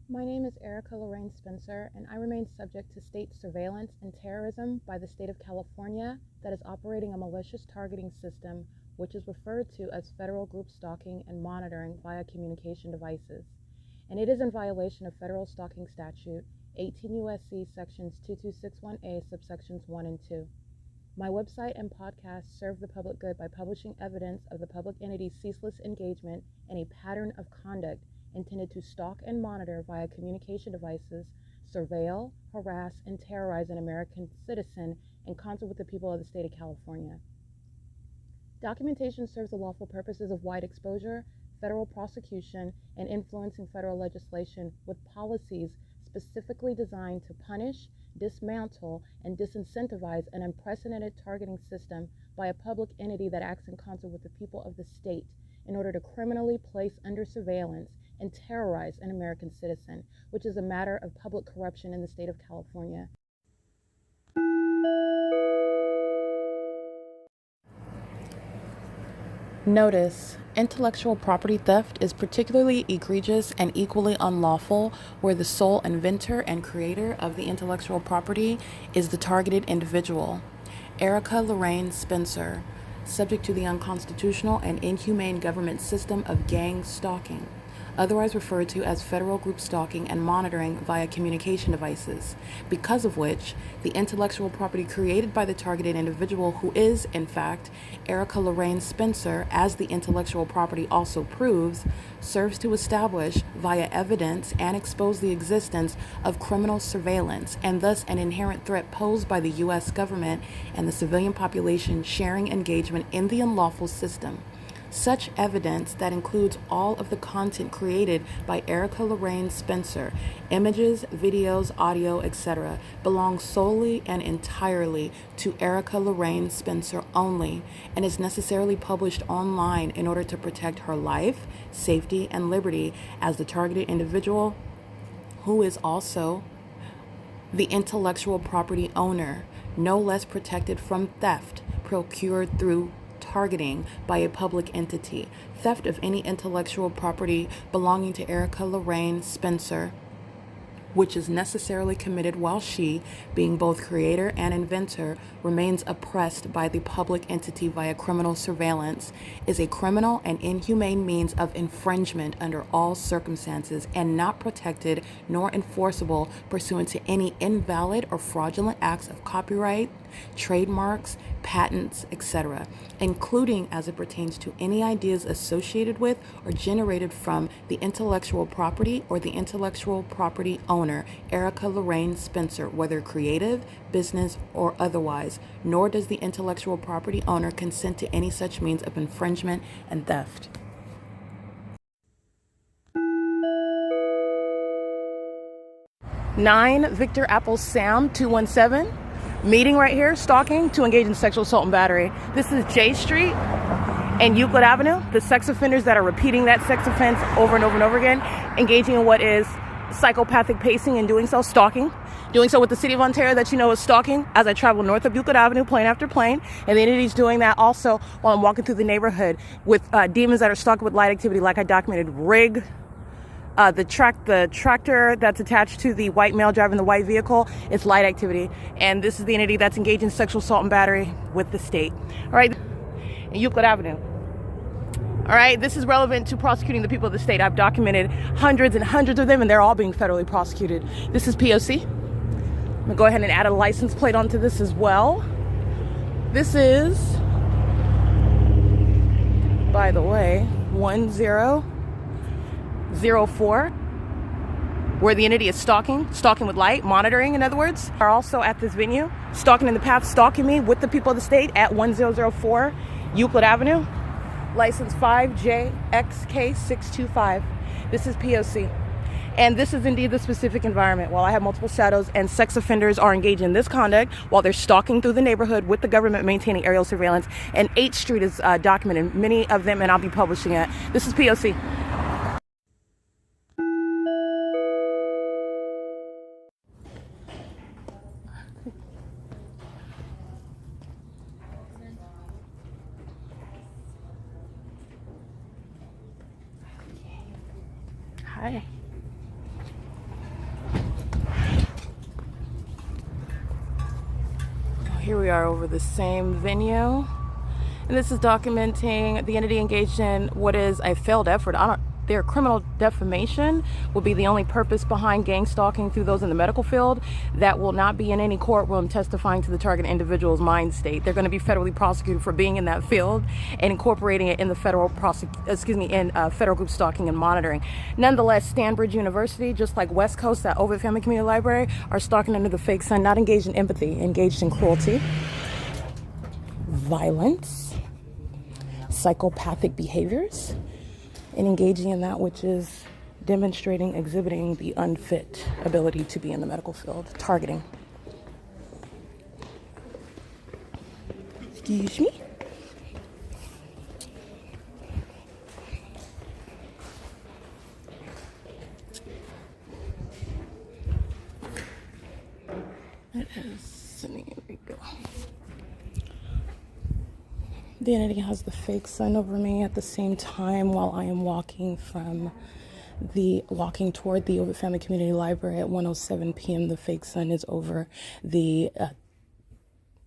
My name is Erica Lorraine Spencer, and I remain subject to state surveillance and terrorism by the state of California that is operating a malicious targeting system which is referred to as federal group stalking and monitoring via communication devices. And it is in violation of federal stalking statute 18 U.S.C. sections 2261A subsections 1 and 2. My website and podcast serve the public good by publishing evidence of the public entity's ceaseless engagement in a pattern of conduct intended to stalk and monitor via communication devices, surveil, harass, and terrorize an American citizen in concert with the people of the state of California. Documentation serves the lawful purposes of wide exposure, federal prosecution, and influencing federal legislation with policies specifically designed to punish, dismantle, and disincentivize an unprecedented targeting system by a public entity that acts in concert with the people of the state in order to criminally place under surveillance and terrorize an American citizen, which is a matter of public corruption in the state of California. Notice: intellectual property theft is particularly egregious and equally unlawful where the sole inventor and creator of the intellectual property is the targeted individual. Erica Lorraine Spencer, subject to the unconstitutional and inhumane government system of gang stalking, otherwise referred to as federal group stalking and monitoring via communication devices, because of which the intellectual property created by the targeted individual, who is, in fact, Erica Lorraine Spencer, as the intellectual property also proves, serves to establish via evidence and expose the existence of criminal surveillance and thus an inherent threat posed by the U.S. government and the civilian population sharing engagement in the unlawful system. Such evidence, that includes all of the content created by Erica Lorraine Spencer, images, videos, audio, etc., belongs solely and entirely to Erica Lorraine Spencer only, and is necessarily published online in order to protect her life, safety, and liberty as the targeted individual, who is also the intellectual property owner, no less protected from theft procured through targeting by a public entity. Theft of any intellectual property belonging to Erica Lorraine Spencer, which is necessarily committed while she, being both creator and inventor, remains oppressed by the public entity via criminal surveillance, is a criminal and inhumane means of infringement under all circumstances and not protected nor enforceable pursuant to any invalid or fraudulent acts of copyright, trademarks, patents, etc., including as it pertains to any ideas associated with or generated from the intellectual property or the intellectual property owner, Erica Lorraine Spencer, whether creative, business, or otherwise, nor does the intellectual property owner consent to any such means of infringement and theft. Nine Victor Apple Sam 217. Meeting right here, stalking to engage in sexual assault and battery. This is J Street and Euclid Avenue. The sex offenders that are repeating that sex offense over and over and over again, engaging in what is psychopathic pacing and doing so, stalking. Doing so with the city of Ontario that you know is stalking as I travel north of Euclid Avenue, plane after plane. And the entity's doing that also while I'm walking through the neighborhood with demons that are stalking with light activity, like I documented. Rig. The tractor that's attached to the white male driving the white vehicle, it's light activity. And this is the entity that's engaged in sexual assault and battery with the state. All right, in Euclid Avenue. All right, this is relevant to prosecuting the people of the state. I've documented hundreds and hundreds of them, and they're all being federally prosecuted. This is P.O.C. I'm gonna go ahead and add a license plate onto this as well. This is, by the way, 1004, where the entity is stalking with light, monitoring, in other words, are also at this venue, stalking in the path, stalking me with the people of the state at 1004 Euclid Avenue, license 5JXK625. This is P.O.C. And this is indeed the specific environment. While I have multiple shadows and sex offenders are engaged in this conduct while they're stalking through the neighborhood with the government maintaining aerial surveillance, and 8th Street is documented, many of them, and I'll be publishing it. This is P.O.C. Hi. Here we are over the same venue. And this is documenting the entity engaged in what is a failed effort. Their criminal defamation will be the only purpose behind gang stalking through those in the medical field. That will not be in any courtroom testifying to the target individual's mind state. They're going to be federally prosecuted for being in that field and incorporating it in the federal group stalking and monitoring. Nonetheless, Stanbridge University, just like West Coast, that Ovid Family Community Library, are stalking under the fake sun, not engaged in empathy, engaged in cruelty, violence, psychopathic behaviors, and engaging in that which is demonstrating, exhibiting the unfit ability to be in the medical field, targeting. Excuse me. It is, here we go. The entity has the fake sun over me at the same time while I am walking toward the Ovid Family Community Library at 1:07 p.m. The fake sun is over the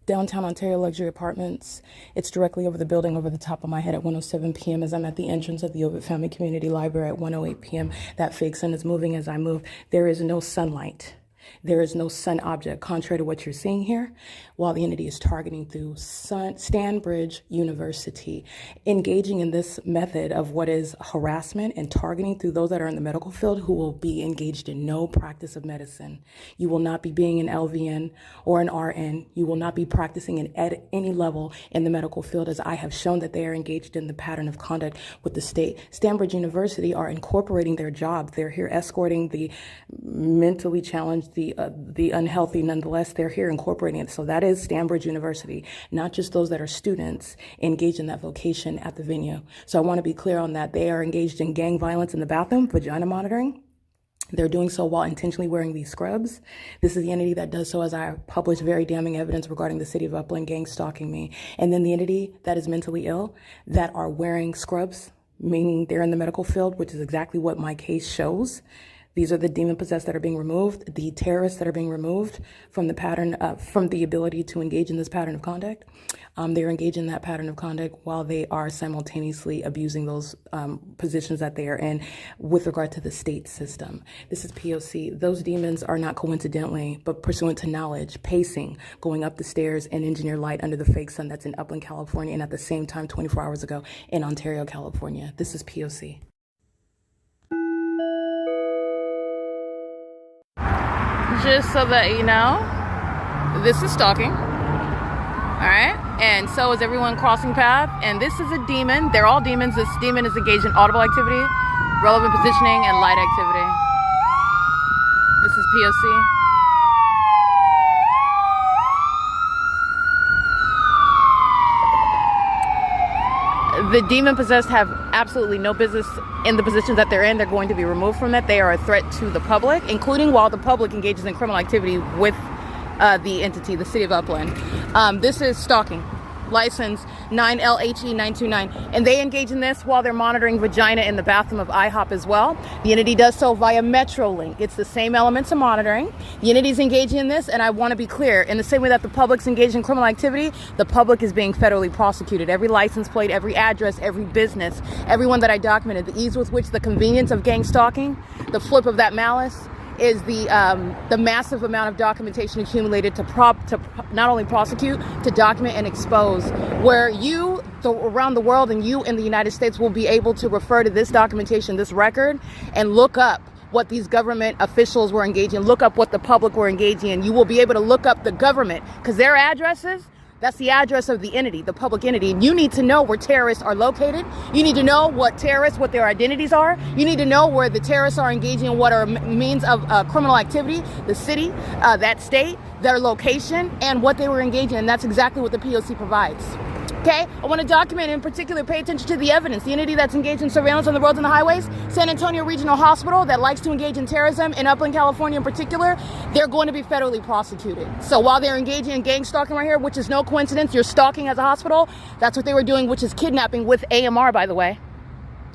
downtown Ontario luxury apartments. It's directly over the building over the top of my head at 1:07 p.m. as I'm at the entrance of the Ovid Family Community Library at 1:08 p.m. That fake sun is moving as I move. There is no sunlight. There is no sun object, contrary to what you're seeing here, while the entity is targeting through Stanbridge University, engaging in this method of what is harassment and targeting through those that are in the medical field who will be engaged in no practice of medicine. You will not be being an LVN or an RN. You will not be practicing at any level in the medical field, as I have shown that they are engaged in the pattern of conduct with the state. Stanbridge University are incorporating their job. They're here escorting the mentally challenged, the unhealthy. Nonetheless, they're here incorporating it. So that is Stanbridge University, not just those that are students engaged in that vocation at the venue. So I want to be clear on that. They are engaged in gang violence in the bathroom, vagina monitoring. They're doing so while intentionally wearing these scrubs. This is the entity that does so as I publish very damning evidence regarding the city of Upland gang stalking me. And then the entity that is mentally ill that are wearing scrubs, meaning they're in the medical field, which is exactly what my case shows. These are the demon-possessed that are being removed, the terrorists that are being removed from the pattern, from the ability to engage in this pattern of conduct. They're engaged in that pattern of conduct while they are simultaneously abusing those positions that they are in with regard to the state system. This is P.O.C. Those demons are not coincidentally, but pursuant to knowledge, pacing, going up the stairs in engineer light under the fake sun that's in Upland, California, and at the same time, 24 hours ago, in Ontario, California. This is P.O.C. Just so that you know, this is stalking, all right? And so is everyone crossing path. And this is a demon. They're all demons. This demon is engaged in audible activity, relevant positioning, and light activity. This is P.O.C. The demon-possessed have absolutely no business in the positions that they're in. They're going to be removed from that. They are a threat to the public, including while the public engages in criminal activity with the entity, the city of Upland. This is stalking. License 9LHE929. And they engage in this while they're monitoring vagina in the bathroom of IHOP as well. The entity does so via MetroLink. It's the same elements of monitoring. The entity's engaging in this, and I want to be clear, in the same way that the public's engaged in criminal activity, the public is being federally prosecuted. Every license plate, every address, every business, everyone that I documented, the ease with which the convenience of gang stalking, the flip of that malice, is the massive amount of documentation accumulated to not only prosecute, to document and expose, where you around the world and you in the United States will be able to refer to this documentation, this record, and look up what these government officials were engaging in, look up what the public were engaging in. You will be able to look up the government, because their addresses, that's the address of the entity, the public entity. And you need to know where terrorists are located. You need to know what their identities are. You need to know where the terrorists are engaging in, what are means of criminal activity, the city, that state, their location, and what they were engaging in. And that's exactly what the P.O.C. provides. Okay, I want to document, in particular, pay attention to the evidence. The entity that's engaged in surveillance on the roads and the highways, San Antonio Regional Hospital, that likes to engage in terrorism in Upland, California in particular, they're going to be federally prosecuted. So while they're engaging in gang stalking right here, which is no coincidence, you're stalking as a hospital, that's what they were doing, which is kidnapping with AMR, by the way.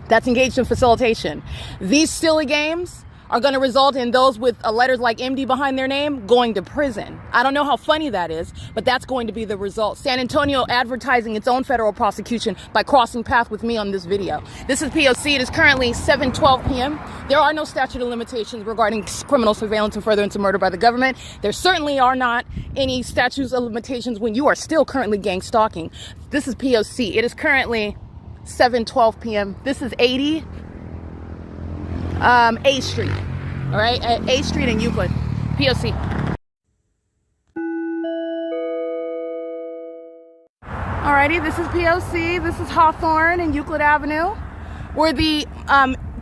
That's engaged in facilitation. These silly games are going to result in those with letters like MD behind their name going to prison. I don't know how funny that is, but that's going to be the result. San Antonio advertising its own federal prosecution by crossing path with me on this video. This is P.O.C. It is currently 7:12 p.m. There are no statute of limitations regarding criminal surveillance and furtherance of murder by the government. There certainly are not any statutes of limitations when you are still currently gang stalking. This is P.O.C. It is currently 7:12 p.m. This is 80 A Street, all right, at A Street in Euclid, P.O.C. Alrighty, this is P.O.C. This is Hawthorne and Euclid Avenue, where the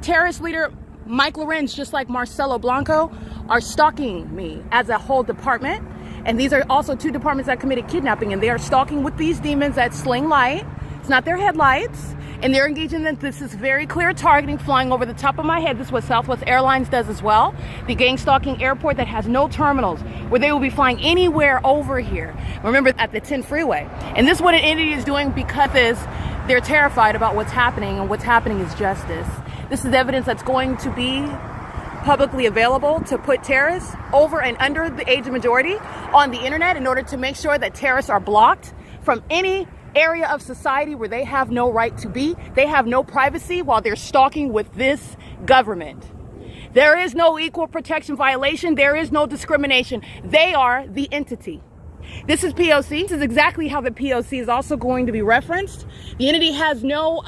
terrorist leader Mike LORENZ, just like Marcelo Blanco, are stalking me as a whole department. And these are also two departments that committed kidnapping, and they are stalking with these demons that sling light. It's not their headlights. And they're engaging in this is very clear targeting, flying over the top of my head. This is what Southwest Airlines does as well. The gang stalking airport that has no terminals, where they will be flying anywhere over here. Remember, at the 10 freeway. And this is what an entity is doing because they're terrified about what's happening, and what's happening is justice. This is evidence that's going to be publicly available to put terrorists over and under the age of majority on the internet in order to make sure that terrorists are blocked from any area of society where they have no right to be. They have no privacy while they're stalking with this government. There is no equal protection violation. There is no discrimination. They are the entity. This is P.O.C. This is exactly how the P.O.C. is also going to be referenced. The entity has no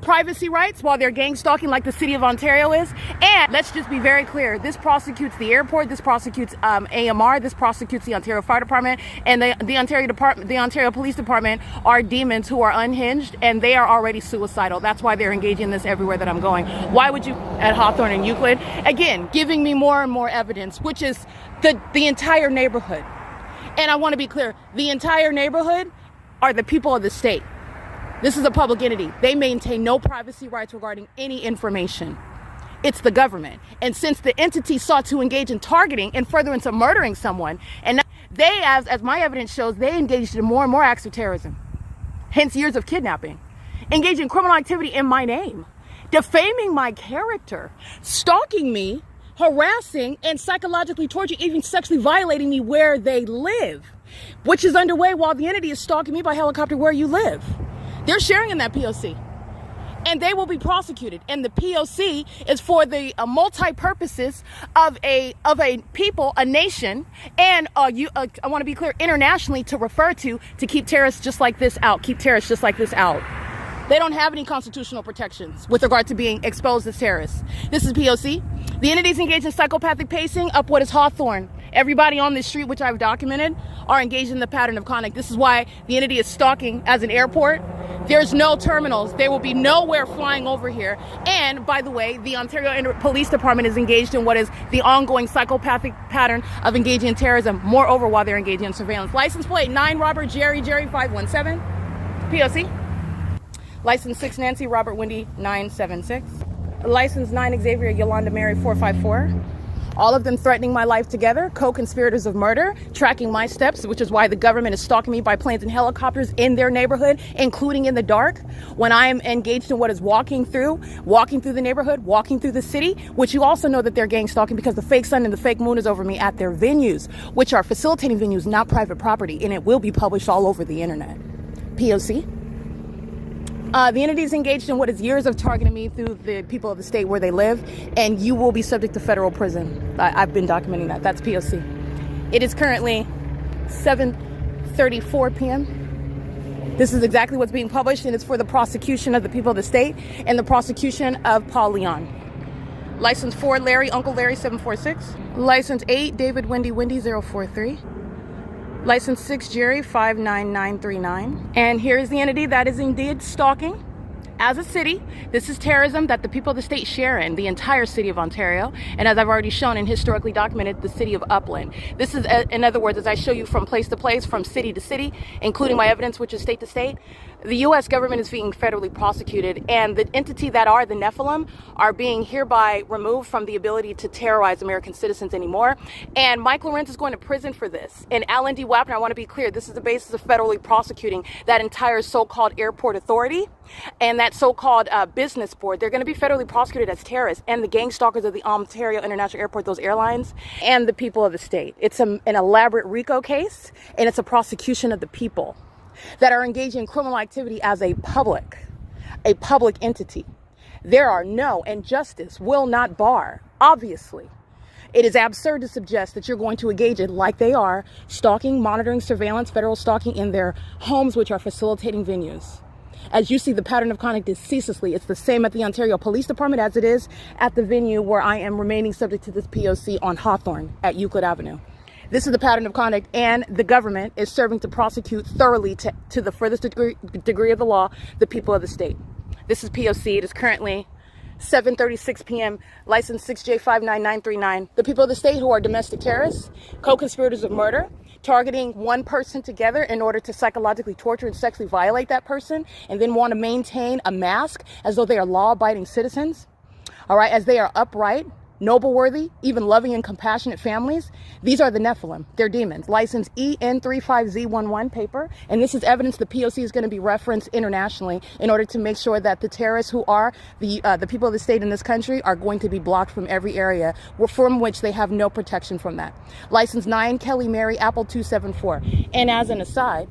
privacy rights while they're gang stalking like the city of Ontario is. And let's just be very clear. This prosecutes the airport. This prosecutes AMR. This prosecutes the Ontario Fire Department. And the Ontario Police Department are demons who are unhinged, and they are already suicidal. That's why they're engaging in this everywhere that I'm going. Why would you at Hawthorne and Euclid? Again, giving me more and more evidence, which is the entire neighborhood. And I want to be clear, the entire neighborhood are the people of the state. This is a public entity. They maintain no privacy rights regarding any information. It's the government. And since the entity sought to engage in targeting and furtherance of murdering someone, and they, as my evidence shows, they engaged in more and more acts of terrorism, hence years of kidnapping, engaged in criminal activity in my name, defaming my character, stalking me, harassing and psychologically torturing, even sexually violating me where they live, which is underway while the entity is stalking me by helicopter where you live. They're sharing in that P.O.C. and they will be prosecuted. And the P.O.C. is for the multi-purposes of a people, a nation, and I want to be clear, internationally to refer to keep terrorists just like this out, keep terrorists just like this out. They don't have any constitutional protections with regard to being exposed as terrorists. This is P.O.C. The entities engaged in psychopathic pacing up what is Hawthorne. Everybody on this street, which I've documented, are engaged in the pattern of conduct. This is why the entity is stalking as an airport. There's no terminals. There will be nowhere flying over here. And by the way, the Ontario Police Department is engaged in what is the ongoing psychopathic pattern of engaging in terrorism. Moreover, while they're engaging in surveillance. License plate 9 Robert Jerry 517. P.O.C. License 6 Nancy Robert Wendy 976. License 9 Xavier Yolanda Mary 454. All of them threatening my life together, co-conspirators of murder, tracking my steps, which is why the government is stalking me by planes and helicopters in their neighborhood, including in the dark, when I am engaged in what is walking through the neighborhood, walking through the city, which you also know that they're gang stalking because the fake sun and the fake moon is over me at their venues, which are facilitating venues, not private property, and it will be published all over the internet. P.O.C. The entity is engaged in what is years of targeting me through the people of the state where they live, and you will be subject to federal prison. I've been documenting that. That's P.O.C. It is currently 7:34 p.m. This is exactly what's being published, and it's for the prosecution of the people of the state and the prosecution of Paul Leon. License 4 Larry, Uncle Larry 746. License 8 David Wendy 043. License 6 Jerry 59939. And here is the entity that is indeed stalking as a city. This is terrorism that the people of the state share in, the entire city of Ontario. And as I've already shown and historically documented, the city of UPLAND. This is, in other words, as I show you from place to place, from city to city, including my evidence, which is state to state, The U.S. government is being federally prosecuted, and the entity that are the Nephilim are being hereby removed from the ability to terrorize American citizens anymore. And Mike LORENZ is going to prison for this. And Alan D. WAPNER, I want to be clear, this is the basis of federally prosecuting that entire so-called airport authority and that so-called business board. They're going to be federally prosecuted as terrorists, and the gang stalkers of the Ontario International Airport, those airlines, and the people of the state. It's an elaborate RICO case, and it's a prosecution of the people that are engaging in criminal activity as a public entity. There are no, and justice will not bar, obviously. It is absurd to suggest that you're going to engage in, like they are, stalking, monitoring, surveillance, federal stalking in their homes, which are facilitating venues. As you see, the pattern of conduct is ceaselessly. It's the same at the Ontario Police Department as it is at the venue where I am remaining subject to this P.O.C. on Hawthorne at Euclid Avenue. This is the pattern of conduct, and the government is serving to prosecute thoroughly to the furthest degree of the law the people of the state. This is P.O.C. It is currently 7:36 p.m. License 6J59939. The people of the state who are domestic terrorists, co-conspirators of murder, targeting one person together in order to psychologically torture and sexually violate that person, and then want to maintain a mask as though they are law-abiding citizens. All right, as they are upright, noble-worthy, even loving and compassionate families. These are the Nephilim. They're demons. License EN35Z11 paper. And this is evidence the P.O.C. is going to be referenced internationally in order to make sure that the terrorists who are the people of the state in this country are going to be blocked from every area from which they have no protection from that. License 9 Kelly Mary Apple 274. And as an aside,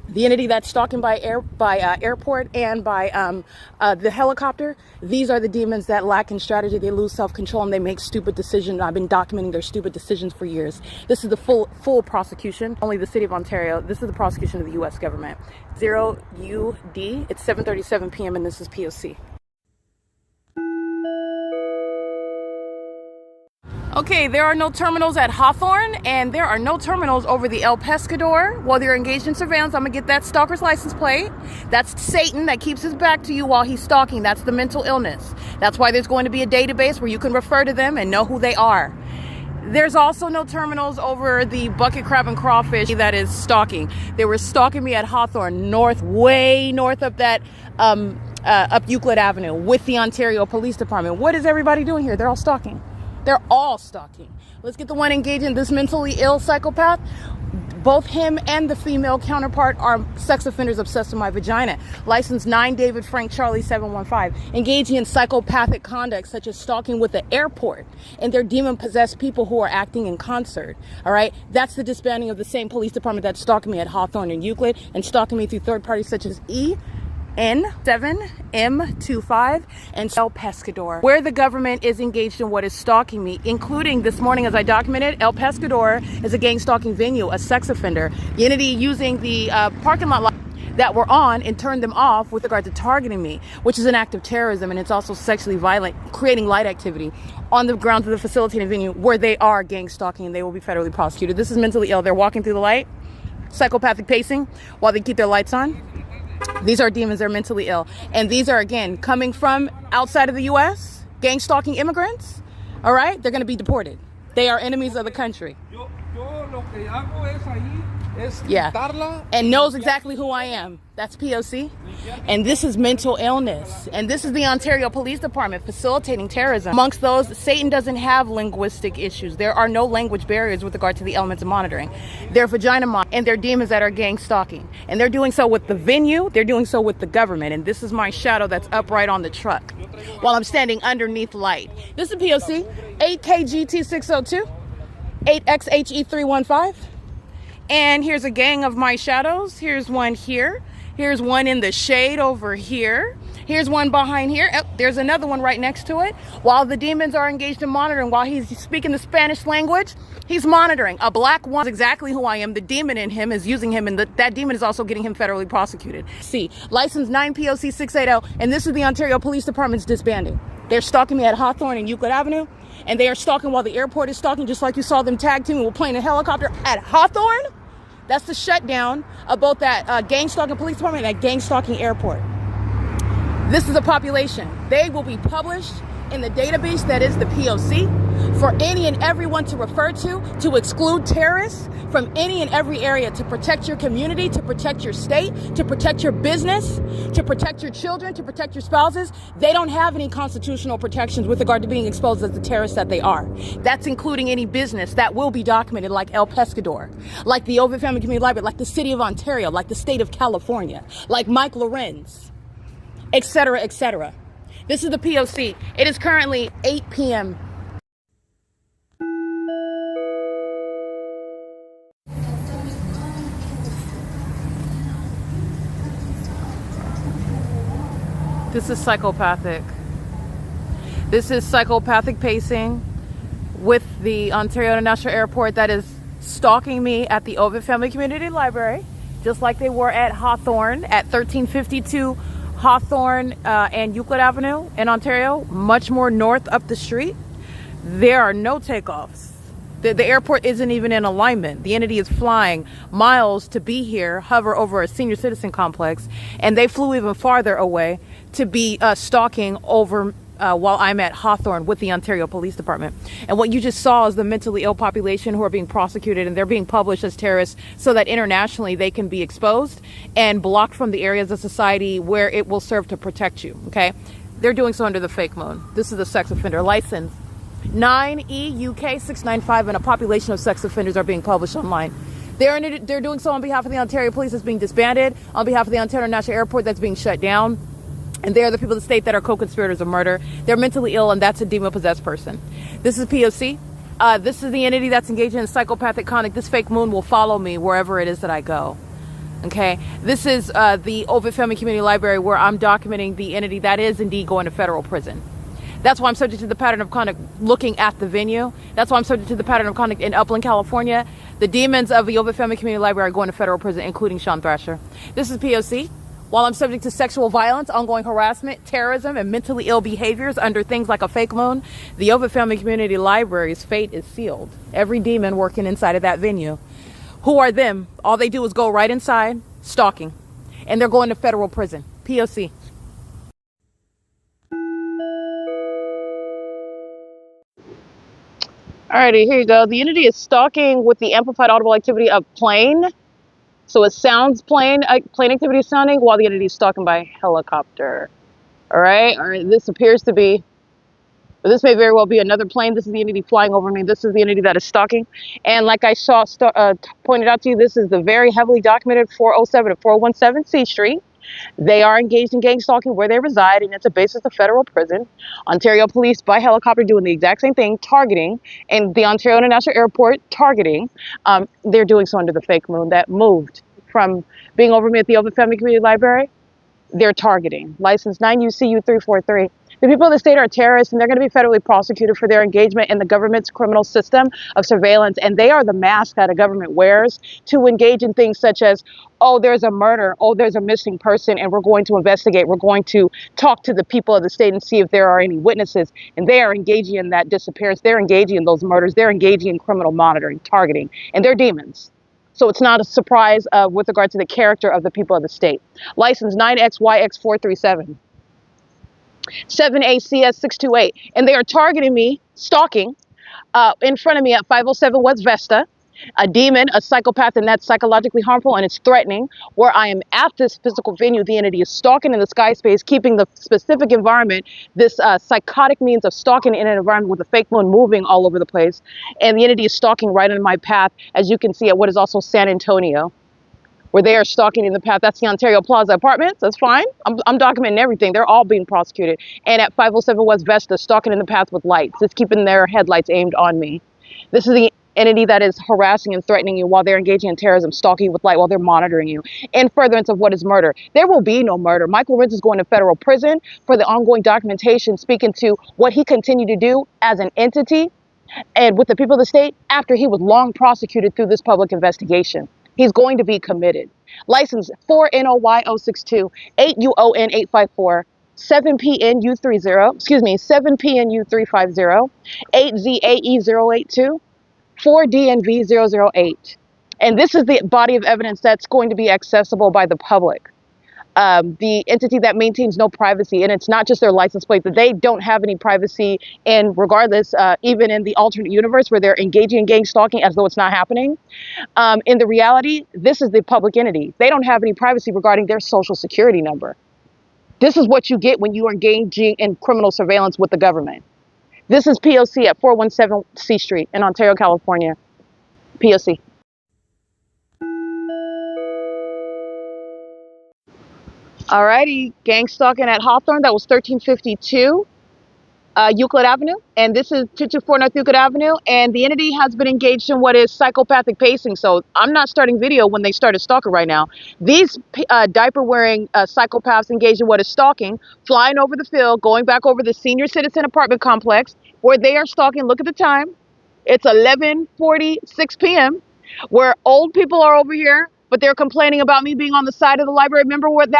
the entity that's stalking by airport and by the helicopter, these are the demons that lack in strategy. They lose self-control and they make stupid decisions. I've been documenting their stupid decisions for years. This is the full prosecution. Only the city of Ontario. This is the prosecution of the U.S. government. 0UD. It's 7:37 p.m. and this is P.O.C. Okay, there are no terminals at Hawthorne, and there are no terminals over the El Pescador. While they're engaged in surveillance, I'm going to get that stalker's license plate. That's Satan that keeps his back to you while he's stalking. That's the mental illness. That's why there's going to be a database where you can refer to them and know who they are. There's also no terminals over the bucket crab and crawfish that is stalking. They were stalking me at Hawthorne, way north up that, up Euclid Avenue with the Ontario Police Department. What is everybody doing here? They're all stalking. They're all stalking. Let's get the one engaging this mentally ill psychopath. Both him and the female counterpart are sex offenders obsessed with my vagina. License 9 David Frank Charlie 715. Engaging in psychopathic conduct such as stalking with the airport. And they're demon-possessed people who are acting in concert. All right? That's the disbanding of the same police department that's stalking me at Hawthorne and Euclid and stalking me through third parties such as N7M25 and El Pescador, where the government is engaged in what is stalking me, including this morning as I documented, El Pescador is a gang stalking venue, a sex offender. The entity using the parking lot that were on and turned them off with regard to targeting me, which is an act of terrorism, and it's also sexually violent, creating light activity on the grounds of the facilitating venue where they are gang stalking and they will be federally prosecuted. This is mentally ill. They're walking through the light, psychopathic pacing while they keep their lights on. These are demons. They're mentally ill. And these are, again, coming from outside of the U.S., gang stalking immigrants. All right? They're going to be deported. They are enemies of the country. Yeah. And knows exactly who I am. That's P.O.C. And this is mental illness. And this is the Ontario Police Department facilitating terrorism. Amongst those, Satan doesn't have linguistic issues. There are no language barriers with regard to the elements of monitoring. They're vagina and they're demons that are gang stalking. And they're doing so with the venue. They're doing so with the government. And this is my shadow that's upright on the truck while I'm standing underneath light. This is P.O.C. 8KGT602, 8XHE315. And here's a gang of my shadows. Here's one here. Here's one in the shade over here. Here's one behind here. Oh, there's another one right next to it. While the demons are engaged in monitoring, while he's speaking the Spanish language, he's monitoring. A black one is exactly who I am. The demon in him is using him, and that demon is also getting him federally prosecuted. C. License 9 P.O.C. 680, and this is the Ontario Police Department's disbanding. They're stalking me at Hawthorne and Euclid Avenue, and they are stalking while the airport is stalking, just like you saw them tag teaming with plane and helicopter at Hawthorne. That's the shutdown of both that gang stalking police department and that gang stalking airport. This is a population. They will be published in the database that is the P.O.C. for any and everyone to refer to exclude terrorists from any and every area, to protect your community, to protect your state, to protect your business, to protect your children, to protect your spouses. They don't have any constitutional protections with regard to being exposed as the terrorists that they are. That's including any business that will be documented, like El Pescador, like the Ovid Family Community Library, like the City of Ontario, like the State of California, like Mike LORENZ, etc., etc. This is the P.O.C. It is currently 8 p.m. This is psychopathic. This is psychopathic pacing with the Ontario International Airport that is stalking me at the Ovid Family Community Library, just like they were at Hawthorne at 1352 Hawthorne and Euclid Avenue in Ontario, much more north up the street. There are no takeoffs. The airport isn't even in alignment. The entity is flying miles to be here, hover over a senior citizen complex, and they flew even farther away to be stalking over while I'm at Hawthorne with the Ontario Police Department. And what you just saw is the mentally ill population who are being prosecuted, and they're being published as terrorists so that internationally they can be exposed and blocked from the areas of society where it will serve to protect you, okay? They're doing so under the fake moon. This is the sex offender license 9E UK 695, and a population of sex offenders are being published online. They're doing so on behalf of the Ontario Police that's being disbanded, on behalf of the Ontario International Airport that's being shut down. And they are the people of the state that are co-conspirators of murder. They're mentally ill, and that's a demon-possessed person. This is P.O.C. This is the entity that's engaging in psychopathic conduct. This fake moon will follow me wherever it is that I go. Okay? This is the Ovid Family Community Library, where I'm documenting the entity that is indeed going to federal prison. That's why I'm subject to the pattern of conduct looking at the venue. That's why I'm subject to the pattern of conduct in Upland, California. The demons of the Ovid Family Community Library are going to federal prison, including Sean Thrasher. This is P.O.C. While I'm subject to sexual violence, ongoing harassment, terrorism, and mentally ill behaviors under things like a fake moon, the Ovid Family Community Library's fate is sealed. Every demon working inside of that venue. Who are them? All they do is go right inside, stalking. And they're going to federal prison. P.O.C. Alrighty, here you go. The entity is stalking with the amplified audible activity of plane. So it sounds plane activity sounding while the entity is stalking by helicopter. All right, this appears to be, but this may very well be another plane. This is the entity flying over me. This is the entity that is stalking. And like I pointed out to you, this is the very heavily documented 407 and 417 C Street. They are engaged in gang stalking where they reside, and it's a basis of federal prison. Ontario police by helicopter doing the exact same thing, targeting, and the Ontario International Airport targeting. They're doing so under the fake moon that moved from being over me at the Ovid Family Community Library. They're targeting. License 9UCU 343. The people of the state are terrorists, and they're going to be federally prosecuted for their engagement in the government's criminal system of surveillance. And they are the mask that a government wears to engage in things such as, oh, there's a murder, oh, there's a missing person, and we're going to investigate. We're going to talk to the people of the state and see if there are any witnesses. And they are engaging in that disappearance. They're engaging in those murders. They're engaging in criminal monitoring, targeting, and they're demons. So it's not a surprise with regard to the character of the people of the state. License 9XYX437. 7ACS628, and they are targeting me, stalking, in front of me at 507 West Vesta, a demon, a psychopath, and that's psychologically harmful, and it's threatening. Where I am at this physical venue, the entity is stalking in the sky space, keeping the specific environment, this psychotic means of stalking in an environment with a fake moon moving all over the place, and the entity is stalking right in my path, as you can see at what is also San Antonio, where they are stalking in the path. That's the Ontario Plaza Apartments. That's fine. I'm documenting everything. They're all being prosecuted. And at 507 West Vesta, stalking in the path with lights. It's keeping their headlights aimed on me. This is the entity that is harassing and threatening you while they're engaging in terrorism, stalking with light while they're monitoring you. In furtherance of what is murder. There will be no murder. Michael LORENZ is going to federal prison for the ongoing documentation speaking to what he continued to do as an entity and with the people of the state after he was long prosecuted through this public investigation. He's going to be committed. License 4NOY062, 8UON854, 7PNU30, 7PNU350, 8ZAE082, 4DNV008. And this is the body of evidence that's going to be accessible by the public. the entity that maintains no privacy, and it's not just their license plate, that they don't have any privacy, and regardless, even in the alternate universe where they're engaging in gang stalking as though it's not happening, in the reality, this is the public entity. They don't have any privacy regarding their social security number. This is what you get when you are engaging in criminal surveillance with the government. This is P.O.C. at 417 C Street in Ontario, California. P.O.C. Alrighty, gang stalking at Hawthorne. That was 1352 Euclid Avenue, and this is 224 North Euclid Avenue, and the entity has been engaged in what is psychopathic pacing. So I'm not starting video when they started stalking right now. These diaper-wearing psychopaths engaged in what is stalking, flying over the field, going back over the senior citizen apartment complex, where they are stalking. Look at the time. It's 11:46 p.m., where old people are over here, but they're complaining about me being on the side of the library. Remember when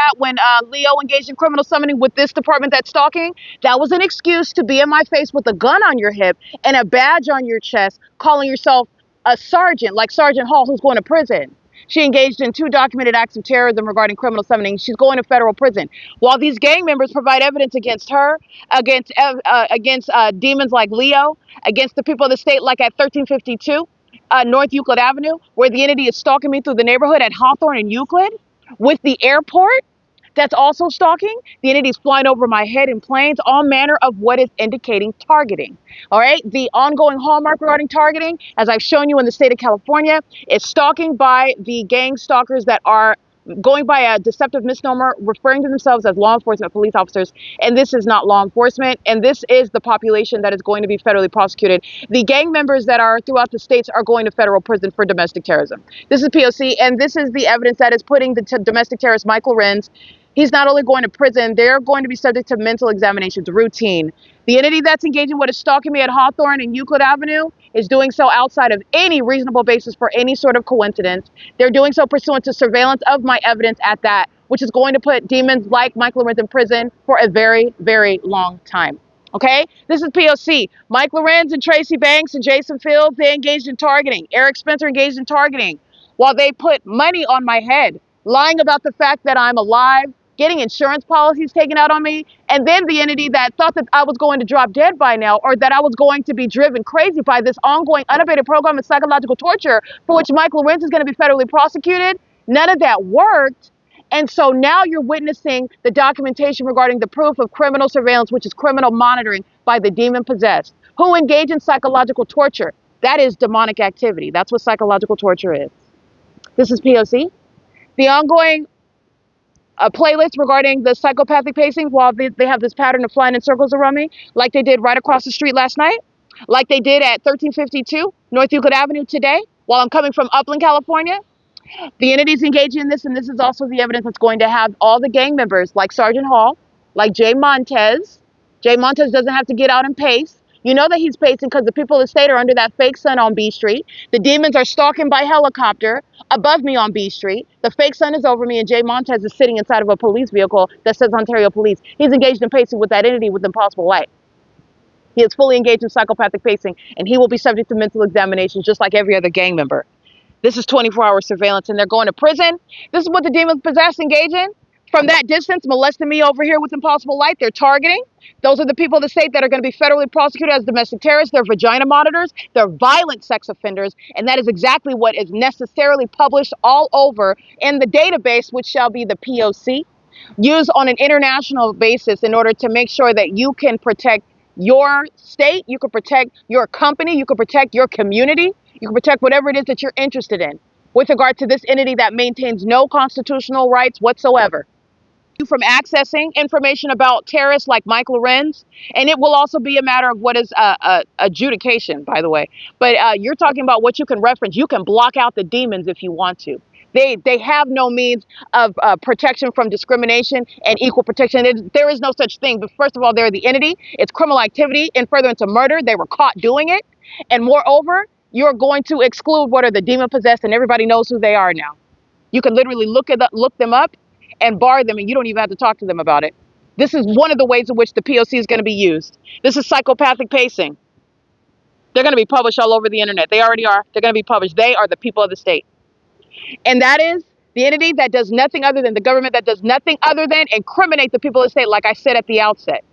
Leo engaged in criminal summoning with this department that's stalking? That was an excuse to be in my face with a gun on your hip and a badge on your chest, calling yourself a sergeant, like Sergeant Hall, who's going to prison. She engaged in 2 documented acts of terrorism regarding criminal summoning. She's going to federal prison. While these gang members provide evidence against her, against demons like Leo, against the people of the state, like at 1352 North Euclid Avenue, where the entity is stalking me through the neighborhood at Hawthorne and Euclid, with the airport that's also stalking. The entity's flying over my head in planes, all manner of what is indicating targeting. All right. The ongoing hallmark regarding targeting, as I've shown you in the state of California, is stalking by the gang stalkers that are going by a deceptive misnomer, referring to themselves as law enforcement police officers. And this is not law enforcement. And this is the population that is going to be federally prosecuted. The gang members that are throughout the states are going to federal prison for domestic terrorism. This is P.O.C. And this is the evidence that is putting the domestic terrorist Mike LORENZ. He's not only going to prison, they're going to be subject to mental examinations, routine. The entity that's engaging what is stalking me at Hawthorne and Euclid Avenue is doing so outside of any reasonable basis for any sort of coincidence. They're doing so pursuant to surveillance of my evidence at that, which is going to put demons like Mike LORENZ in prison for a very, very long time. Okay, this is P.O.C. Mike LORENZ and Tracy Banks and Jason Fields, they engaged in targeting. Eric Spencer engaged in targeting while they put money on my head, lying about the fact that I'm alive, getting insurance policies taken out on me, and then the entity that thought that I was going to drop dead by now, or that I was going to be driven crazy by this ongoing unabated program of psychological torture for which Mike LORENZ is going to be federally prosecuted. None of that worked. And so now you're witnessing the documentation regarding the proof of criminal surveillance, which is criminal monitoring by the demon possessed, who engage in psychological torture. That is demonic activity. That's what psychological torture is. This is P.O.C. The ongoing a playlist regarding the psychopathic pacing while they have this pattern of flying in circles around me, like they did right across the street last night, like they did at 1352 North Euclid Avenue today, while I'm coming from Upland, California. The entity's engaging in this, and this is also the evidence that's going to have all the gang members, like Sergeant Hall, like Jay Montez. Jay Montez doesn't have to get out and pace. You know that he's pacing because the people of the state are under that fake sun on B Street. The demons are stalking by helicopter above me on B Street. The fake sun is over me, and Jay Montez is sitting inside of a police vehicle that says Ontario Police. He's engaged in pacing with that entity with impossible light. He is fully engaged in psychopathic pacing, and he will be subject to mental examination just like every other gang member. This is 24-hour surveillance, and they're going to prison. This is what the demons possessed engage in. From that distance, molesting me over here with impossible light, they're targeting. Those are the people of the state that are going to be federally prosecuted as domestic terrorists. They're vagina monitors. They're violent sex offenders. And that is exactly what is necessarily published all over in the database, which shall be the P.O.C., used on an international basis in order to make sure that you can protect your state, you can protect your company, you can protect your community, you can protect whatever it is that you're interested in with regard to this entity that maintains no constitutional rights whatsoever from accessing information about terrorists like Mike LORENZ. And it will also be a matter of what is adjudication, by the way. But you're talking about what you can reference. You can block out the demons if you want to. They have no means of protection from discrimination and equal protection. There is no such thing. But first of all, they're the entity. It's criminal activity and further into murder. They were caught doing it. And moreover, you're going to exclude what are the demon possessed, and everybody knows who they are now. You can literally look them up and bar them, and you don't even have to talk to them about it. This is one of the ways in which the P.O.C. is going to be used. This is psychopathic pacing. They're going to be published all over the internet. They already are. They're going to be published. They are the people of the state. And that is The entity that does nothing other than the government, that does nothing other than incriminate the people of the state, like I said at the outset.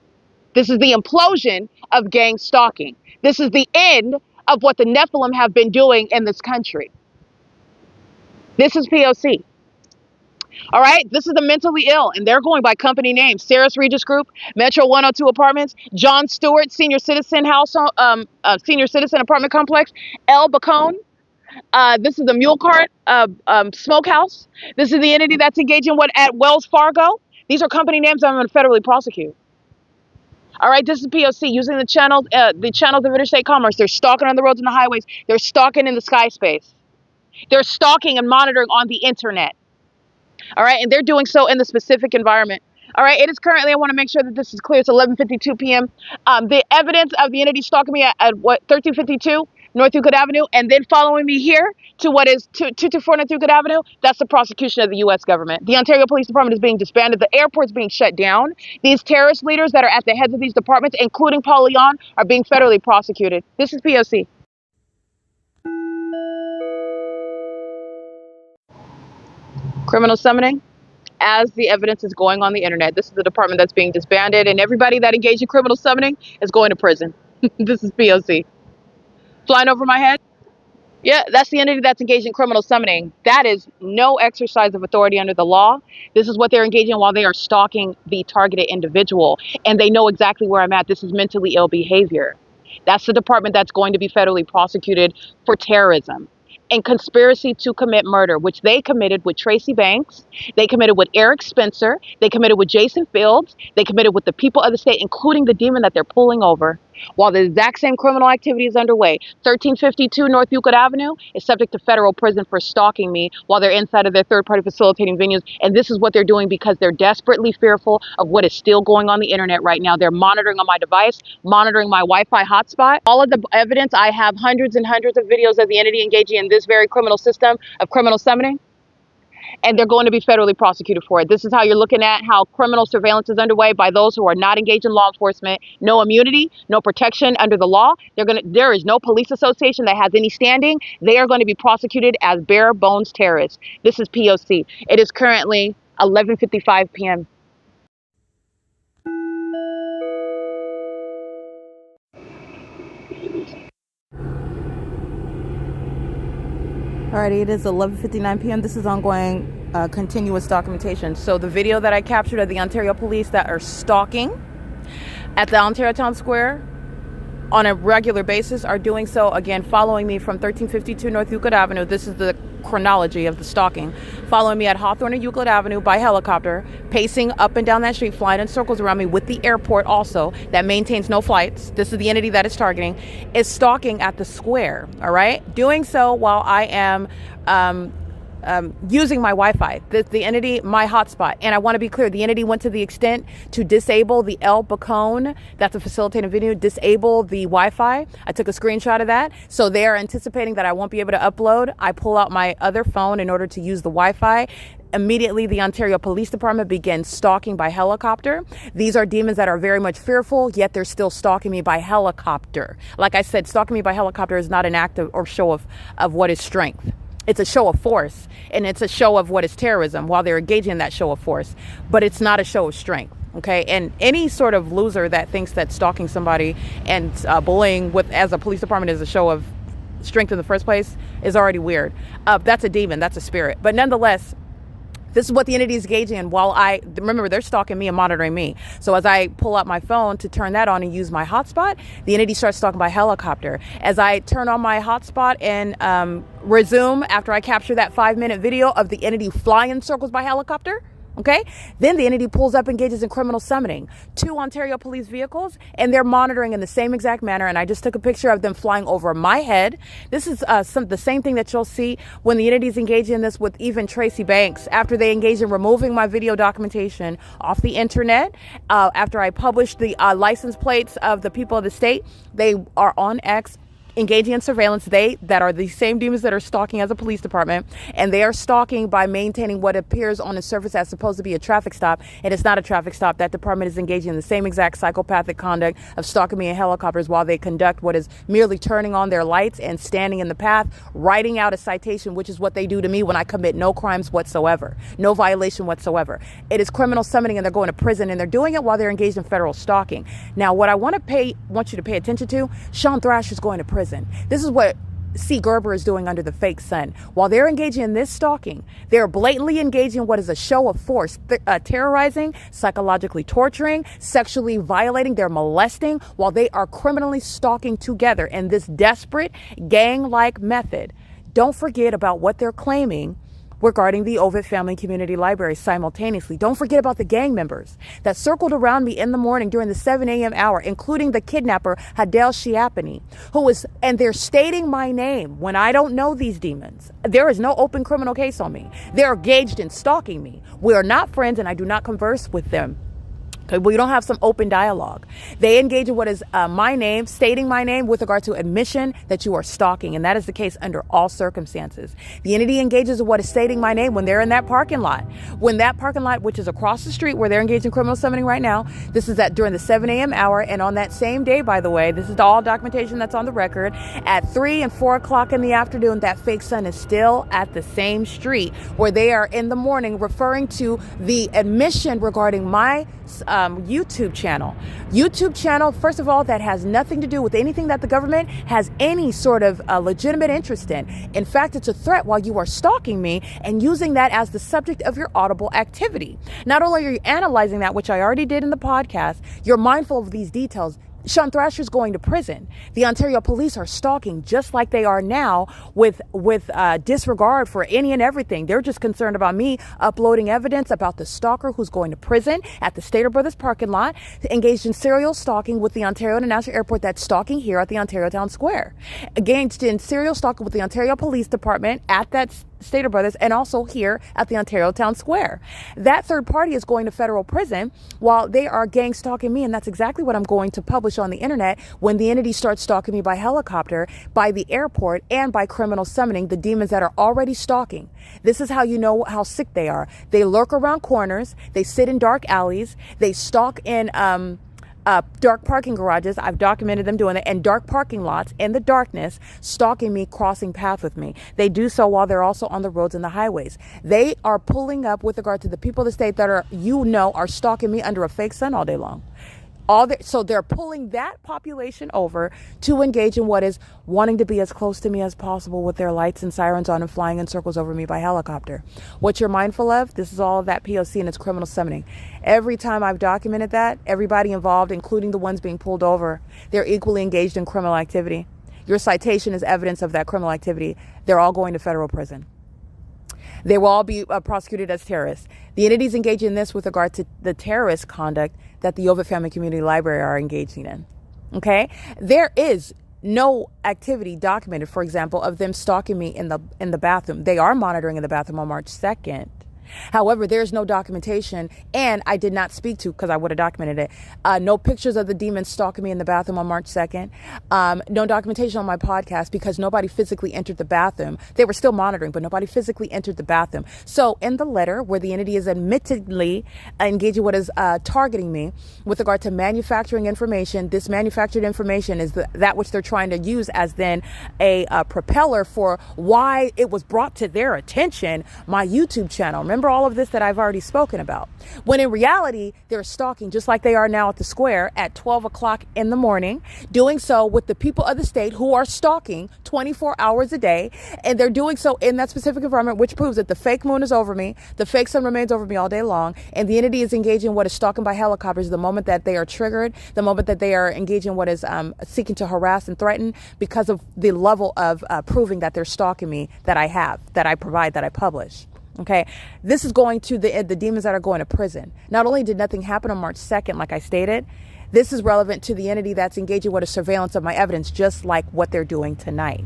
This is the implosion of gang stalking. This is the end of what the Nephilim have been doing in this country. This is P.O.C. All right, this is the mentally ill, and they're going by company names: Sarah's Regis Group, Metro 102 Apartments, John Stewart Senior Citizen Senior Citizen Apartment Complex, El Bacone. This is the Mule Cart Smokehouse. This is the entity that's engaging at Wells Fargo. These are company names I'm going to federally prosecute. All right, this is P.O.C. using the channels of interstate commerce. They're stalking on the roads and the highways. They're stalking in the sky space. They're stalking and monitoring on the internet. All right, and they're doing so in the specific environment. All right, it is currently, I want to make sure that this is clear, it's 11:52 p.m. The evidence of the entity stalking me at 1352 North Euclid Avenue, and then following me here to what is 224 North Euclid Avenue, that's the prosecution of the U.S. government. The Ontario Police Department is being disbanded. The airport's being shut down. These terrorist leaders that are at the heads of these departments, including Paul Leon, are being federally prosecuted. This is P.O.C. Criminal summoning. As the evidence is going on the internet, this is the department that's being disbanded, and everybody that engaged in criminal summoning is going to prison. This is P.O.C. Flying over my head? Yeah, that's the entity that's engaged in criminal summoning. That is no exercise of authority under the law. This is what they're engaging in while they are stalking the targeted individual, and they know exactly where I'm at. This is mentally ill behavior. That's the department that's going to be federally prosecuted for terrorism and conspiracy to commit murder, which they committed with Tracy Banks, they committed with Eric Spencer, they committed with Jason Fields, they committed with the people of the state, including the demon that they're pulling over. While the exact same criminal activity is underway, 1352 North Euclid Avenue is subject to federal prison for stalking me while they're inside of their third-party facilitating venues. And this is what they're doing because they're desperately fearful of what is still going on the internet right now. They're monitoring on my device, monitoring my Wi-Fi hotspot. All of the evidence, I have hundreds and hundreds of videos of the entity engaging in this very criminal system of criminal summoning. And they're going to be federally prosecuted for it. This is how you're looking at how criminal surveillance is underway by those who are not engaged in law enforcement. No immunity, no protection under the law. There is no police association that has any standing. They are going to be prosecuted as bare bones terrorists. This is P.O.C. It is currently 11:55 p.m. Alrighty, it is 11:59 p.m. This is ongoing continuous documentation. So the video that I captured of the Ontario police that are stalking at the Ontario Town Square on a regular basis are doing so, again, following me from 1352 North Euclid Avenue. This is the chronology of the stalking. Following me at Hawthorne and Euclid Avenue by helicopter, pacing up and down that street, flying in circles around me with the airport also that maintains no flights. This is the entity that is targeting, is stalking at the square, all right? Doing so while I am using my Wi-Fi, the entity, my hotspot. And I want to be clear, the entity went to the extent to disable the El Bacone, that's a facilitating video, disable the Wi-Fi. I took a screenshot of that. So they are anticipating that I won't be able to upload. I pull out my other phone in order to use the Wi-Fi. Immediately, the Ontario Police Department begins stalking by helicopter. These are demons that are very much fearful, yet they're still stalking me by helicopter. Like I said, stalking me by helicopter is not an act or show of what is strength. It's a show of force, and it's a show of what is terrorism while they're engaging in that show of force, but it's not a show of strength, okay? And any sort of loser that thinks that stalking somebody and bullying as a police department is a show of strength in the first place is already weird. That's a demon, that's a spirit. But nonetheless, this is what the entity is engaging in while remember, they're stalking me and monitoring me. So as I pull out my phone to turn that on and use my hotspot, the entity starts stalking by helicopter. As I turn on my hotspot and resume after I capture that 5-minute video of the entity flying in circles by helicopter, okay? Then the entity pulls up, engages in criminal summoning. 2 Ontario police vehicles, and they're monitoring in the same exact manner. And I just took a picture of them flying over my head. This is the same thing that you'll see when the entities engage in this with even Tracy Banks. After they engage in removing my video documentation off the internet, after I published the license plates of the people of the state, they are on X engaging in surveillance. They that are the same demons that are stalking as a police department, and they are stalking by maintaining what appears on the surface as supposed to be a traffic stop, and it's not a traffic stop. That department is engaging in the same exact psychopathic conduct of stalking me in helicopters while they conduct what is merely turning on their lights and standing in the path, writing out a citation, which is what they do to me when I commit no crimes whatsoever, no violation whatsoever. It is criminal summoning, and they're going to prison, and they're doing it while they're engaged in federal stalking. Now, what I want you to pay attention to, Sean Thrasher's going to prison. This is what C. Gerber is doing under the fake sun. While they're engaging in this stalking, they're blatantly engaging in what is a show of force, terrorizing, psychologically torturing, sexually violating, they're molesting, while they are criminally stalking together in this desperate gang-like method. Don't forget about what they're claiming regarding the Ovid Family Community Library simultaneously. Don't forget about the gang members that circled around me in the morning during the 7 a.m. hour, including the kidnapper, Hadel Shiapani, and they're stating my name when I don't know these demons. There is no open criminal case on me. They're engaged in stalking me. We are not friends, and I do not converse with them. We don't have some open dialogue. They engage in what is my name, stating my name with regard to admission that you are stalking. And that is the case under all circumstances. The entity engages in what is stating my name when they're in that parking lot. When that parking lot, which is across the street where they're engaged in criminal summoning right now, this is during the 7 a.m. hour. And on that same day, by the way, this is all documentation that's on the record, at 3 and 4 o'clock in the afternoon, that fake sun is still at the same street where they are in the morning referring to the admission regarding my YouTube channel, first of all, that has nothing to do with anything that the government has any sort of legitimate interest in. In fact, it's a threat while you are stalking me and using that as the subject of your audible activity. Not only are you analyzing that, which I already did in the podcast, you're mindful of these details. Sean Thrasher's going to prison. The Ontario police are stalking just like they are now with disregard for any and everything. They're just concerned about me uploading evidence about the stalker who's going to prison at the Stater Brothers parking lot, engaged in serial stalking with the Ontario International Airport, that's stalking here at the Ontario Town Square, engaged in serial stalking with the Ontario Police Department at that Stater Brothers, and also here at the Ontario Town Square. That third party is going to federal prison while they are gang stalking me, and that's exactly what I'm going to publish on the internet when the entity starts stalking me by helicopter, by the airport, and by criminal summoning the demons that are already stalking. This is how you know how sick they are. They lurk around corners, they sit in dark alleys, they stalk in dark parking garages. I've documented them doing that, and dark parking lots in the darkness, stalking me, crossing paths with me. They do so while they're also on the roads and the highways. They are pulling up with regard to the people of the state that are stalking me under a fake sun all day long. So they're pulling that population over to engage in what is wanting to be as close to me as possible with their lights and sirens on and flying in circles over me by helicopter. What you're mindful of, this is all of that P.O.C. and its criminal summoning. Every time I've documented that, everybody involved, including the ones being pulled over, they're equally engaged in criminal activity. Your citation is evidence of that criminal activity. They're all going to federal prison. They will all be prosecuted as terrorists. The entities engaging in this with regard to the terrorist conduct that the Ovid Family Community Library are engaging in. Okay? There is no activity documented, for example, of them stalking me in the bathroom. They are monitoring in the bathroom on March 2nd. However, there's no documentation, and I did not speak to, because I would have documented it, no pictures of the demons stalking me in the bathroom on March 2nd. No documentation on my podcast because nobody physically entered the bathroom. They were still monitoring, but nobody physically entered the bathroom. So in the letter where the entity is admittedly engaging what is targeting me with regard to manufacturing information, this manufactured information is that which they're trying to use as then a propeller for why it was brought to their attention, my YouTube channel. Remember all of this that I've already spoken about. When in reality, they're stalking just like they are now at the square at 12 o'clock in the morning, doing so with the people of the state who are stalking 24 hours a day. And they're doing so in that specific environment, which proves that the fake moon is over me. The fake sun remains over me all day long. And the entity is engaging in what is stalking by helicopters the moment that they are triggered, the moment that they are engaging in what is seeking to harass and threaten because of the level of proving that they're stalking me that I have, that I provide, that I publish. Okay, this is going to the demons that are going to prison. Not only did nothing happen on March 2nd, like I stated, this is relevant to the entity that's engaging with a surveillance of my evidence, just like what they're doing tonight.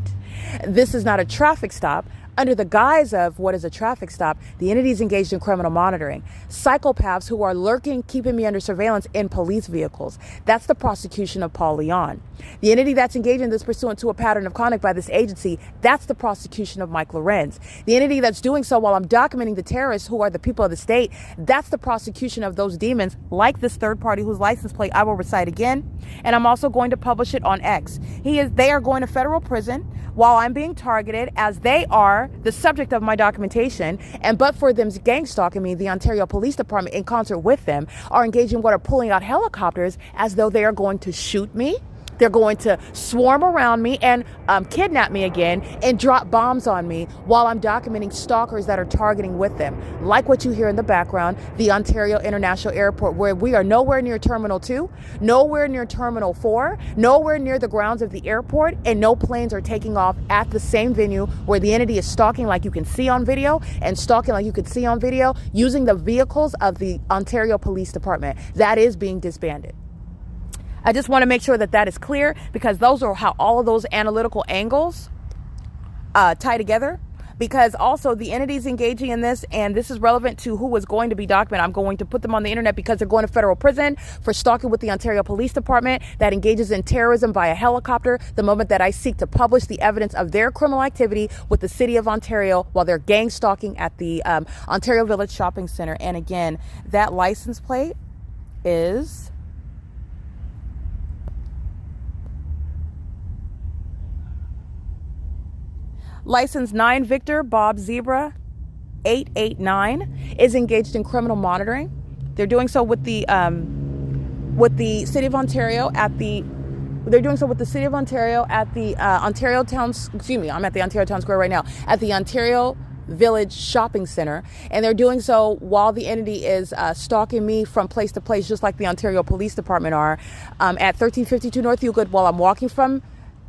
This is not a traffic stop. Under the guise of what is a traffic stop, the entity is engaged in criminal monitoring. Psychopaths who are lurking, keeping me under surveillance in police vehicles. That's the prosecution of Paul Leon. The entity that's engaged in this pursuant to a pattern of conduct by this agency, that's the prosecution of Mike Lorenz. The entity that's doing so while I'm documenting the terrorists who are the people of the state, that's the prosecution of those demons, like this third party whose license plate I will recite again. And I'm also going to publish it on X. They are going to federal prison while I'm being targeted, as they are the subject of my documentation. And but for them gang stalking me, the Ontario Police Department, in concert with them, are engaging in what are pulling out helicopters as though they are going to shoot me. They're going to swarm around me and kidnap me again and drop bombs on me while I'm documenting stalkers that are targeting with them. Like what you hear in the background, the Ontario International Airport, where we are nowhere near Terminal 2, nowhere near Terminal 4, nowhere near the grounds of the airport, and no planes are taking off at the same venue where the entity is stalking like you can see on video and stalking like you can see on video using the vehicles of the Ontario Police Department. That is being disbanded. I just want to make sure that that is clear, because those are how all of those analytical angles tie together. Because also the entities engaging in this, and this is relevant to who is going to be documented. I'm going to put them on the internet because they're going to federal prison for stalking with the Ontario Police Department that engages in terrorism via helicopter the moment that I seek to publish the evidence of their criminal activity with the city of Ontario while they're gang stalking at the Ontario Village Shopping Center. And again, that license plate is License 9 Victor Bob Zebra 889 is engaged in criminal monitoring. They're doing so with the city of Ontario at the Ontario Town. Excuse me, I'm at the Ontario Town Square right now at the Ontario Village Shopping Center, and they're doing so while the entity is stalking me from place to place, just like the Ontario Police Department are at 1352 North Euclid while I'm walking from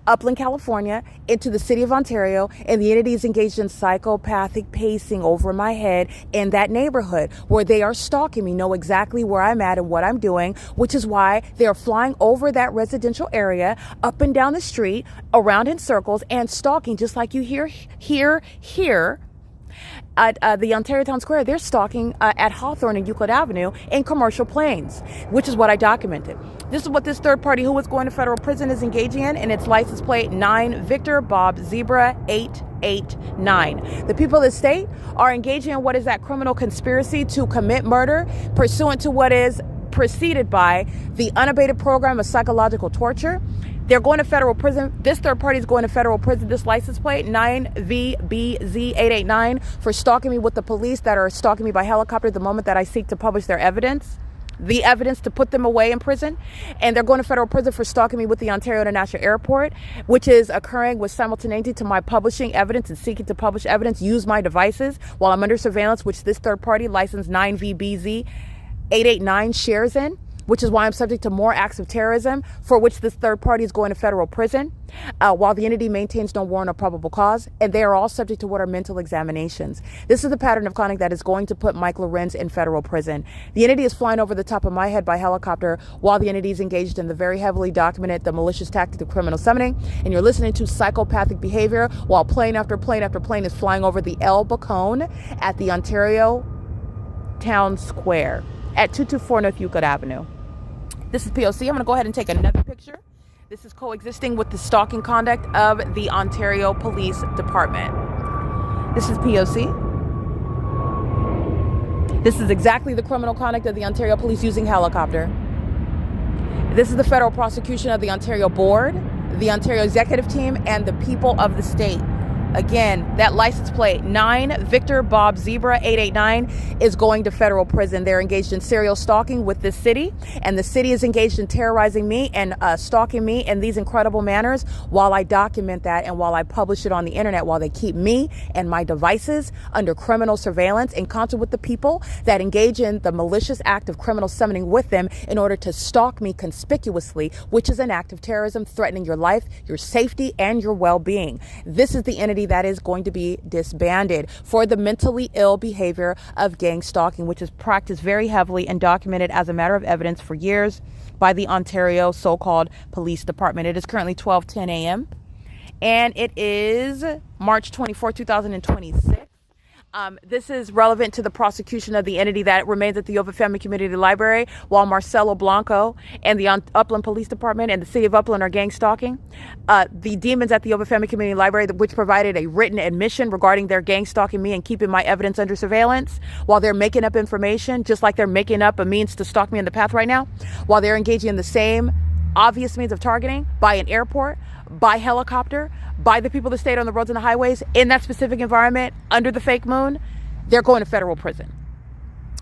Upland, California, into the city of Ontario, and the entity is engaged in psychopathic pacing over my head in that neighborhood where they are stalking me, know exactly where I'm at and what I'm doing, which is why they are flying over that residential area, up and down the street, around in circles, and stalking, just like you hear here at the Ontario Town Square. They're stalking at Hawthorne and Euclid Avenue in commercial planes, which is what I documented. This is what this third party who is going to federal prison is engaging in, and its license plate 9 Victor Bob Zebra 889. The people of the state are engaging in what is that criminal conspiracy to commit murder pursuant to what is preceded by the unabated program of psychological torture. They're going to federal prison. This third party is going to federal prison. This license plate 9VBZ889 for stalking me with the police that are stalking me by helicopter the moment that I seek to publish their evidence, the evidence to put them away in prison. And they're going to federal prison for stalking me with the Ontario International Airport, which is occurring with simultaneity to my publishing evidence and seeking to publish evidence, use my devices while I'm under surveillance, which this third party license 9VBZ889 shares in, which is why I'm subject to more acts of terrorism for which this third party is going to federal prison, while the entity maintains no warrant or probable cause, and they are all subject to what are mental examinations. This is the pattern of conduct that is going to put Mike Lorenz in federal prison. The entity is flying over the top of my head by helicopter while the entity is engaged in the very heavily documented, the malicious tactic of criminal summoning, and you're listening to psychopathic behavior while plane after plane after plane is flying over the El Bacone at the Ontario Town Square at 224 North Euclid Avenue. This is P.O.C. I'm going to go ahead and take another picture. This is coexisting with the stalking conduct of the Ontario Police Department. This is P.O.C. This is exactly the criminal conduct of the Ontario Police using helicopter. This is the federal prosecution of the Ontario Board, the Ontario Executive Team, and the people of the state. Again, that license plate 9 Victor Bob Zebra 889 is going to federal prison. They're engaged in serial stalking with this city, and the city is engaged in terrorizing me and stalking me in these incredible manners while I document that and while I publish it on the internet, while they keep me and my devices under criminal surveillance in concert with the people that engage in the malicious act of criminal summoning with them in order to stalk me conspicuously, which is an act of terrorism threatening your life, your safety, and your well-being. This is the entity that is going to be disbanded for the mentally ill behavior of gang stalking, which is practiced very heavily and documented as a matter of evidence for years by the Ontario so-called police department. It is currently 12:10 a.m. and it is March 24, 2026. This is relevant to the prosecution of the entity that remains at the Ovitt Family Community Library while Marcelo Blanco and the Upland Police Department and the City of Upland are gang stalking. The demons at the Ovitt Family Community Library, which provided a written admission regarding their gang stalking me and keeping my evidence under surveillance while they're making up information, just like they're making up a means to stalk me in the path right now, while they're engaging in the same obvious means of targeting by an airport, by helicopter, by the people that stayed on the roads and the highways in that specific environment under the fake moon. They're going to federal prison.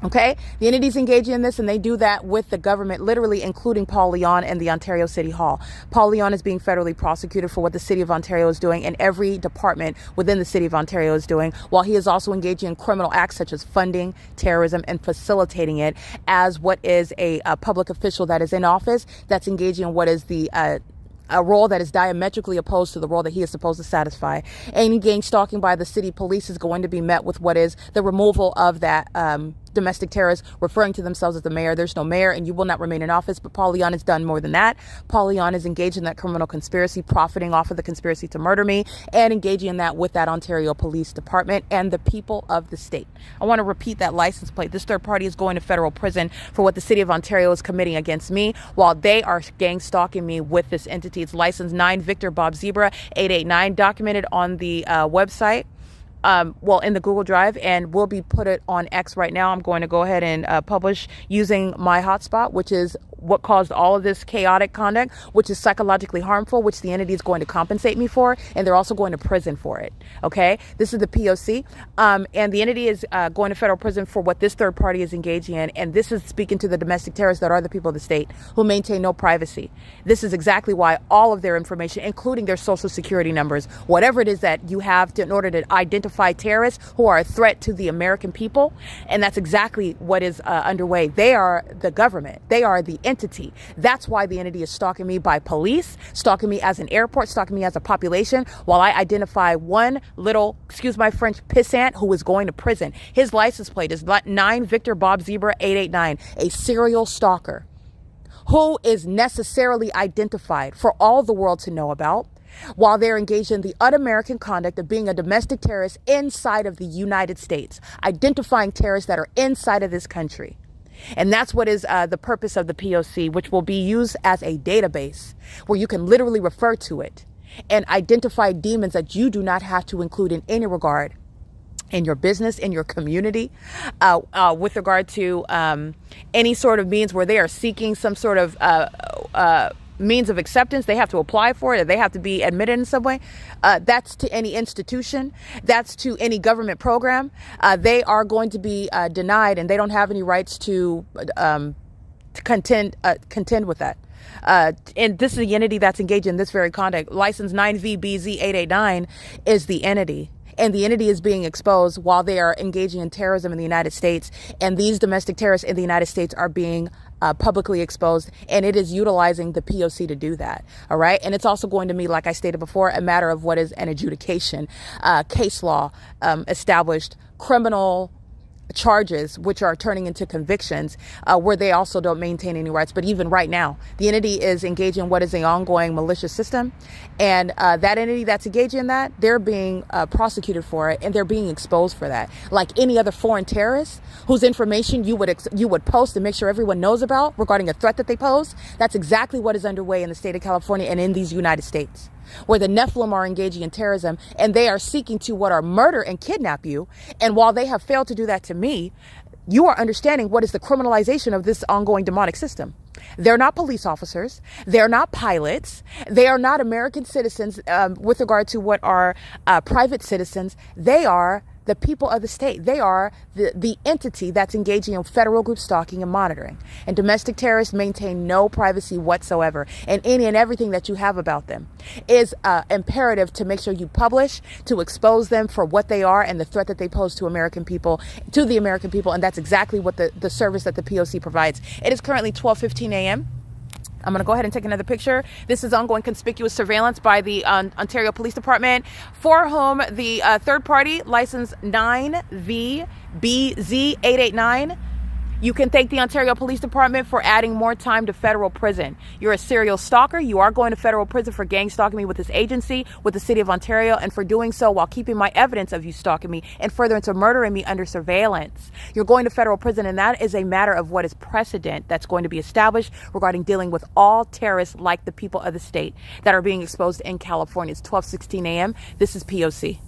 Okay? The entities engaging in this, and they do that with the government, literally including Paul Leon and the Ontario City Hall. Paul Leon is being federally prosecuted for what the City of Ontario is doing and every department within the City of Ontario is doing, while he is also engaging in criminal acts such as funding terrorism and facilitating it as what is a public official that is in office that's engaging in what is a role that is diametrically opposed to the role that he is supposed to satisfy. Any gang stalking by the city police is going to be met with what is the removal of that domestic terrorists referring to themselves as the mayor. There's no mayor and you will not remain in office, but Paul Leon has done more than that. Paul Leon is engaged in that criminal conspiracy, profiting off of the conspiracy to murder me and engaging in that with that Ontario Police Department and the people of the state. I want to repeat that license plate. This third party is going to federal prison for what the City of Ontario is committing against me while they are gang stalking me with this entity. It's license 9 Victor Bob Zebra 889, documented on the website. In the Google Drive, and will be put it on X right now. I'm going to go ahead and publish using my hotspot, which is what caused all of this chaotic conduct, which is psychologically harmful, which the entity is going to compensate me for, and they're also going to prison for it. Okay, this is the P.O.C. And the entity is going to federal prison for what this third party is engaging in, and this is speaking to the domestic terrorists that are the people of the state who maintain no privacy. This is exactly why all of their information, including their social security numbers, whatever it is that you have in order to identify terrorists who are a threat to the American people, and that's exactly what is underway. They are the government. They are the entity. That's why the entity is stalking me by police, stalking me as an airport, stalking me as a population, while I identify one little, excuse my French, pissant who is going to prison. His license plate is 9 Victor Bob Zebra 889, a serial stalker who is necessarily identified for all the world to know about, while they're engaged in the un-American conduct of being a domestic terrorist inside of the United States, identifying terrorists that are inside of this country. And that's what is the purpose of the P.O.C., which will be used as a database where you can literally refer to it and identify demons that you do not have to include in any regard in your business, in your community, with regard to any sort of means where they are seeking some sort of means of acceptance. They have to apply for it, or they have to be admitted in some way. That's to any institution. That's to any government program. They are going to be denied, and they don't have any rights to contend with that. And this is the entity that's engaged in this very conduct. License 9VBZ889 is the entity. And the entity is being exposed while they are engaging in terrorism in the United States. And these domestic terrorists in the United States are being publicly exposed. And it is utilizing the P.O.C. to do that. All right. And it's also going to be, like I stated before, a matter of what is an adjudication, case law, established criminal charges, which are turning into convictions, where they also don't maintain any rights. But even right now, the entity is engaging in what is an ongoing malicious system. And that entity that's engaging in that, they're being prosecuted for it, and they're being exposed for that. Like any other foreign terrorist whose information you would post and make sure everyone knows about regarding a threat that they pose. That's exactly what is underway in the state of California and in these United States, where the Nephilim are engaging in terrorism, and they are seeking to murder and kidnap you. And while they have failed to do that to me, you are understanding what is the criminalization of this ongoing demonic system. They're not police officers. They're not pilots. They are not American citizens with regard to what are private citizens. They are the people of the state. They are the entity that's engaging in federal group stalking and monitoring. And domestic terrorists maintain no privacy whatsoever. And any and everything that you have about them is imperative to make sure you publish, to expose them for what they are and the threat that they pose to the American people. And that's exactly what the service that the P.O.C. provides. It is currently 12:15 a.m. I'm going to go ahead and take another picture. This is ongoing conspicuous surveillance by the Ontario Police Department, for whom the third party, license 9VBZ889, You can thank the Ontario Police Department for adding more time to federal prison. You're a serial stalker. You are going to federal prison for gang stalking me with this agency, with the City of Ontario, and for doing so while keeping my evidence of you stalking me and furtherance of murdering me under surveillance. You're going to federal prison, and that is a matter of what is precedent that's going to be established regarding dealing with all terrorists like the people of the state that are being exposed in California. It's 12:16 a.m. This is P.O.C.